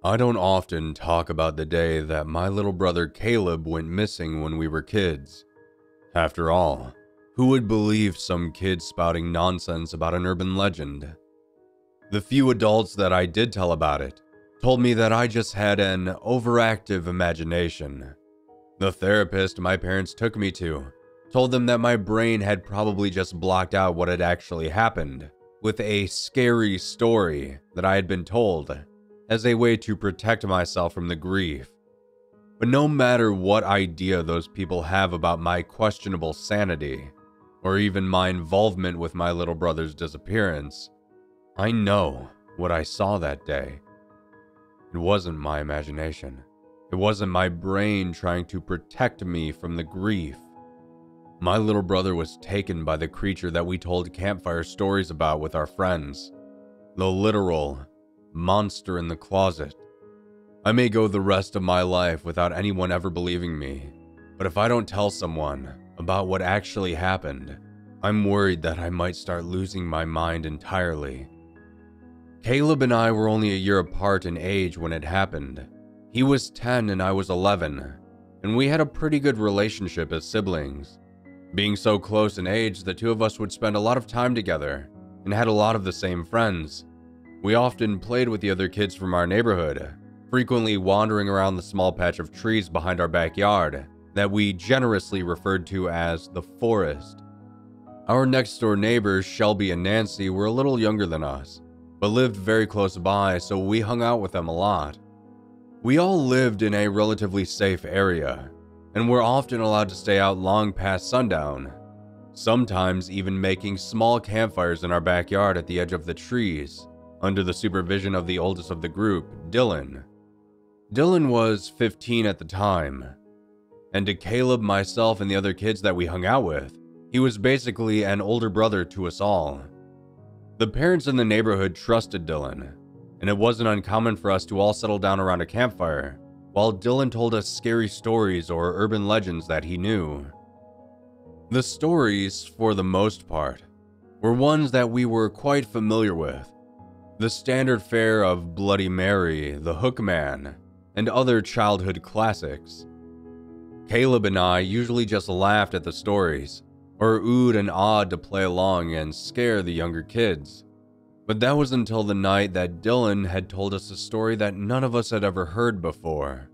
I don't often talk about the day that my little brother Caleb went missing when we were kids. After all, who would believe some kid spouting nonsense about an urban legend? The few adults that I did tell about it told me that I just had an overactive imagination. The therapist my parents took me to told them that my brain had probably just blocked out what had actually happened with a scary story that I had been told as a way to protect myself from the grief. But no matter what idea those people have about my questionable sanity, or even my involvement with my little brother's disappearance, I know what I saw that day. It wasn't my imagination. It wasn't my brain trying to protect me from the grief. My little brother was taken by the creature that we told campfire stories about with our friends. The literal monster in the closet. I may go the rest of my life without anyone ever believing me, but if I don't tell someone about what actually happened, I'm worried that I might start losing my mind entirely. Caleb and I were only a year apart in age when it happened. He was 10 and I was 11, and we had a pretty good relationship as siblings. Being so close in age, the two of us would spend a lot of time together and had a lot of the same friends. We often played with the other kids from our neighborhood, frequently wandering around the small patch of trees behind our backyard that we generously referred to as the forest. Our next door neighbors, Shelby and Nancy, were a little younger than us, but lived very close by, so we hung out with them a lot. We all lived in a relatively safe area, and were often allowed to stay out long past sundown, sometimes even making small campfires in our backyard at the edge of the trees, under the supervision of the oldest of the group, Dylan. Dylan was 15 at the time, and to Caleb, myself, and the other kids that we hung out with, he was basically an older brother to us all. The parents in the neighborhood trusted Dylan, and it wasn't uncommon for us to all settle down around a campfire, while Dylan told us scary stories or urban legends that he knew. The stories, for the most part, were ones that we were quite familiar with. The standard fare of Bloody Mary, the Hook Man, and other childhood classics. Caleb and I usually just laughed at the stories, or oohed and awed to play along and scare the younger kids. But that was until the night that Dylan had told us a story that none of us had ever heard before.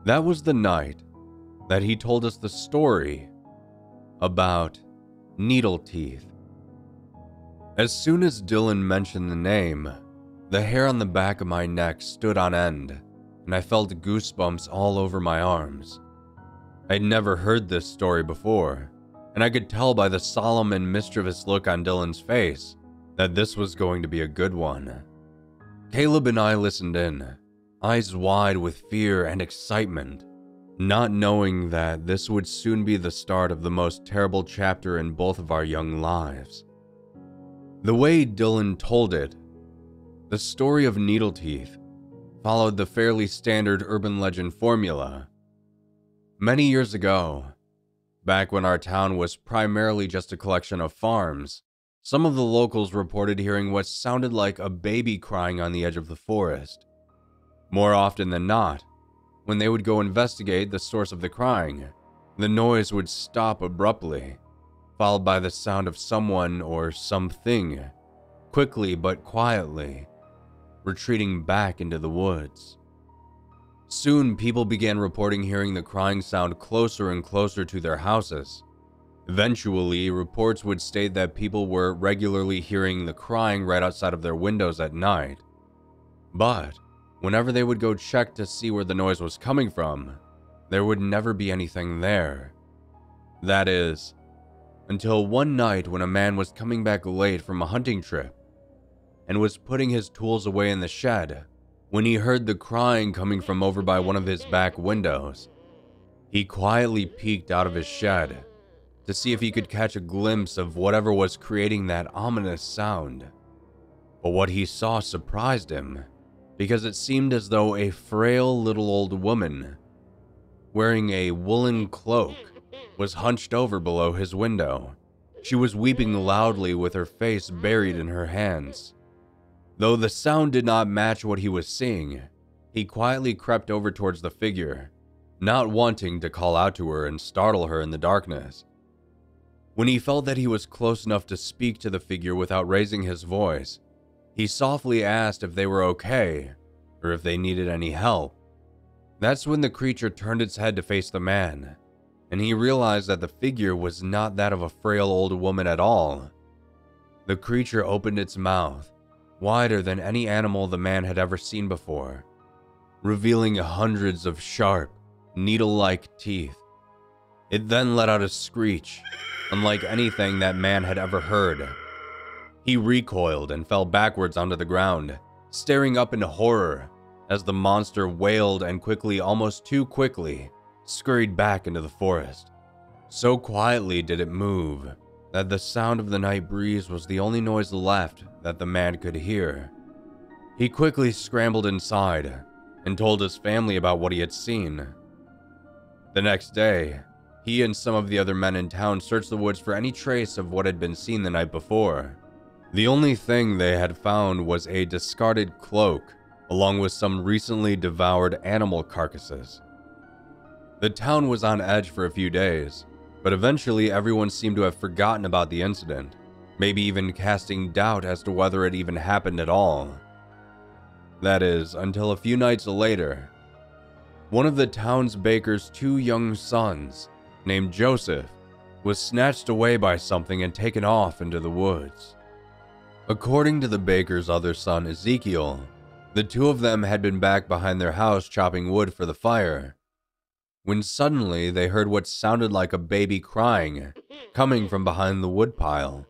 That was the night that he told us the story about Needleteeth. As soon as Dylan mentioned the name, the hair on the back of my neck stood on end, and I felt goosebumps all over my arms. I'd never heard this story before, and I could tell by the solemn and mischievous look on Dylan's face that this was going to be a good one. Caleb and I listened in, eyes wide with fear and excitement, not knowing that this would soon be the start of the most terrible chapter in both of our young lives. The way Dylan told it, the story of Needleteeth followed the fairly standard urban legend formula. Many years ago, back when our town was primarily just a collection of farms, some of the locals reported hearing what sounded like a baby crying on the edge of the forest. More often than not, when they would go investigate the source of the crying, the noise would stop abruptly, followed by the sound of someone or something, quickly but quietly, retreating back into the woods. Soon, people began reporting hearing the crying sound closer and closer to their houses. Eventually, reports would state that people were regularly hearing the crying right outside of their windows at night. But whenever they would go check to see where the noise was coming from, there would never be anything there. That is, until one night when a man was coming back late from a hunting trip and was putting his tools away in the shed when he heard the crying coming from over by one of his back windows. He quietly peeked out of his shed to see if he could catch a glimpse of whatever was creating that ominous sound. But what he saw surprised him, because it seemed as though a frail little old woman, wearing a woolen cloak, was hunched over below his window. She was weeping loudly with her face buried in her hands. Though the sound did not match what he was seeing, He quietly crept over towards the figure, not wanting to call out to her and startle her in the darkness. When he felt that he was close enough to speak to the figure without raising his voice, he softly asked if they were okay, or if they needed any help. That's when the creature turned its head to face the man, and he realized that the figure was not that of a frail old woman at all. The creature opened its mouth, wider than any animal the man had ever seen before, revealing hundreds of sharp, needle-like teeth. It then let out a screech, unlike anything that man had ever heard. He recoiled and fell backwards onto the ground, staring up in horror as the monster wailed and quickly, almost too quickly, scurried back into the forest. So quietly did it move that the sound of the night breeze was the only noise left that the man could hear. He quickly scrambled inside and told his family about what he had seen. The next day, he and some of the other men in town searched the woods for any trace of what had been seen the night before. The only thing they had found was a discarded cloak, along with some recently devoured animal carcasses. The town was on edge for a few days, but eventually everyone seemed to have forgotten about the incident, maybe even casting doubt as to whether it even happened at all. That is, until a few nights later, one of the town's baker's two young sons, named Joseph, was snatched away by something and taken off into the woods. According to the baker's other son, Ezekiel, the two of them had been back behind their house chopping wood for the fire, when suddenly they heard what sounded like a baby crying, coming from behind the woodpile.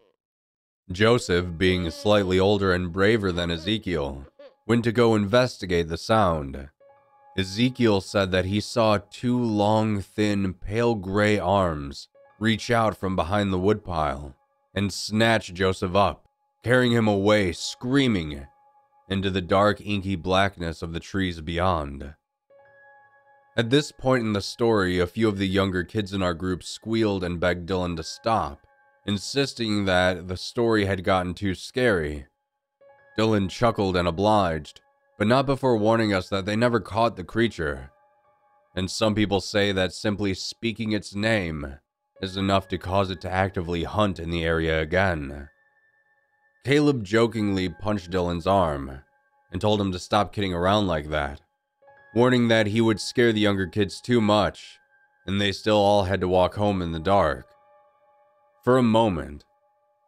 Joseph, being slightly older and braver than Ezekiel, went to go investigate the sound. Ezekiel said that he saw two long, thin, pale gray arms reach out from behind the woodpile and snatch Joseph up, carrying him away, screaming, into the dark, inky blackness of the trees beyond. At this point in the story, a few of the younger kids in our group squealed and begged Dylan to stop, insisting that the story had gotten too scary. Dylan chuckled and obliged, but not before warning us that they never caught the creature. And some people say that simply speaking its name is enough to cause it to actively hunt in the area again. Caleb jokingly punched Dylan's arm and told him to stop kidding around like that, warning that he would scare the younger kids too much, and they still all had to walk home in the dark. For a moment,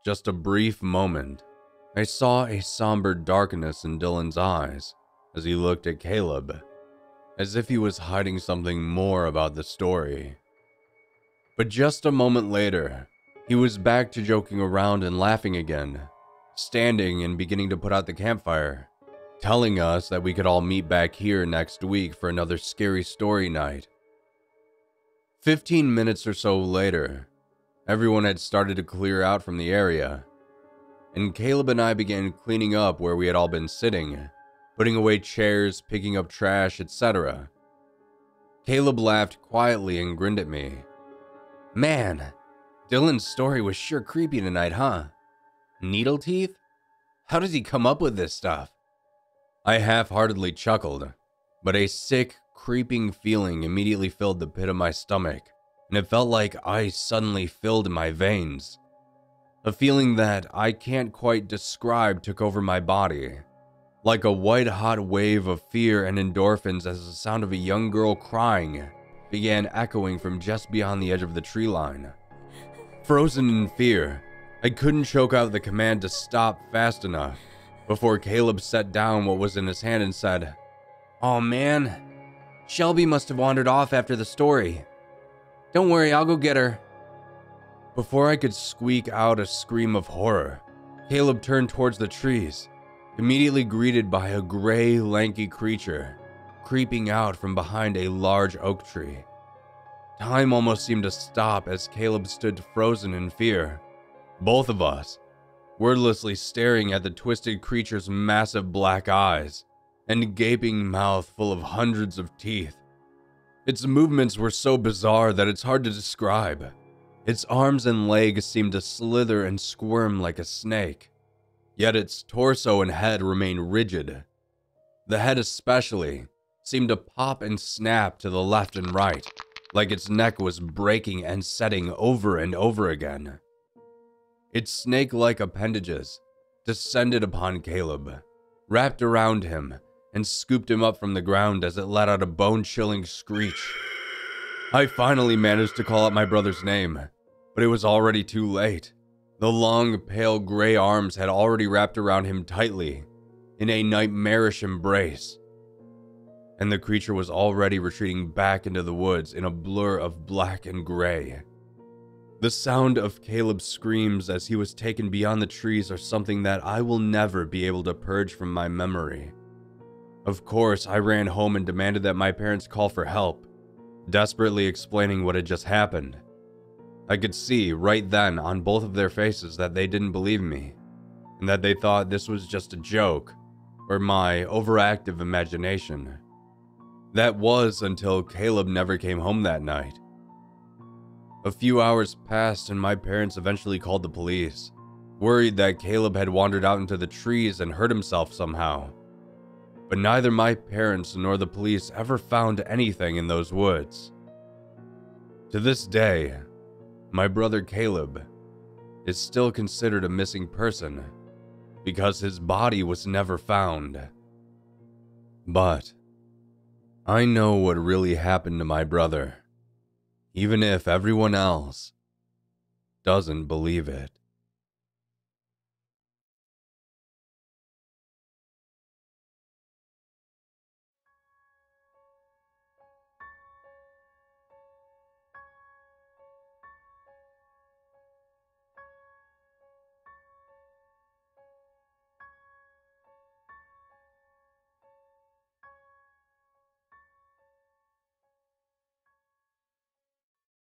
just a brief moment, I saw a somber darkness in Dylan's eyes as he looked at Caleb, as if he was hiding something more about the story. But just a moment later, he was back to joking around and laughing again, standing and beginning to put out the campfire, telling us that we could all meet back here next week for another scary story night. 15 minutes or so later, everyone had started to clear out from the area, and Caleb and I began cleaning up where we had all been sitting, putting away chairs, picking up trash, etc. Caleb laughed quietly and grinned at me. "Man, Dylan's story was sure creepy tonight, huh? Needleteeth? How does he come up with this stuff?" I half-heartedly chuckled, but a sick, creeping feeling immediately filled the pit of my stomach, and it felt like ice suddenly filled my veins. A feeling that I can't quite describe took over my body, like a white-hot wave of fear and endorphins as the sound of a young girl crying began echoing from just beyond the edge of the tree line. Frozen in fear, I couldn't choke out the command to stop fast enough before Caleb set down what was in his hand and said, "Oh man, Shelby must have wandered off after the story. Don't worry, I'll go get her." Before I could squeak out a scream of horror, Caleb turned towards the trees, immediately greeted by a gray, lanky creature creeping out from behind a large oak tree. Time almost seemed to stop as Caleb stood frozen in fear, both of us wordlessly staring at the twisted creature's massive black eyes and gaping mouth full of hundreds of teeth. Its movements were so bizarre that it's hard to describe. Its arms and legs seemed to slither and squirm like a snake, yet its torso and head remained rigid. The head especially, seemed to pop and snap to the left and right, like its neck was breaking and setting over and over again. Its snake-like appendages descended upon Caleb, wrapped around him, and scooped him up from the ground as it let out a bone-chilling screech. I finally managed to call out my brother's name, but it was already too late. The long, pale gray arms had already wrapped around him tightly, in a nightmarish embrace, and the creature was already retreating back into the woods in a blur of black and gray. The sound of Caleb's screams as he was taken beyond the trees are something that I will never be able to purge from my memory. Of course, I ran home and demanded that my parents call for help, desperately explaining what had just happened. I could see right then on both of their faces that they didn't believe me, and that they thought this was just a joke, or my overactive imagination. That was until Caleb never came home that night. A few hours passed and my parents eventually called the police, worried that Caleb had wandered out into the trees and hurt himself somehow. But neither my parents nor the police ever found anything in those woods. To this day, my brother Caleb is still considered a missing person because his body was never found. But I know what really happened to my brother, even if everyone else doesn't believe it.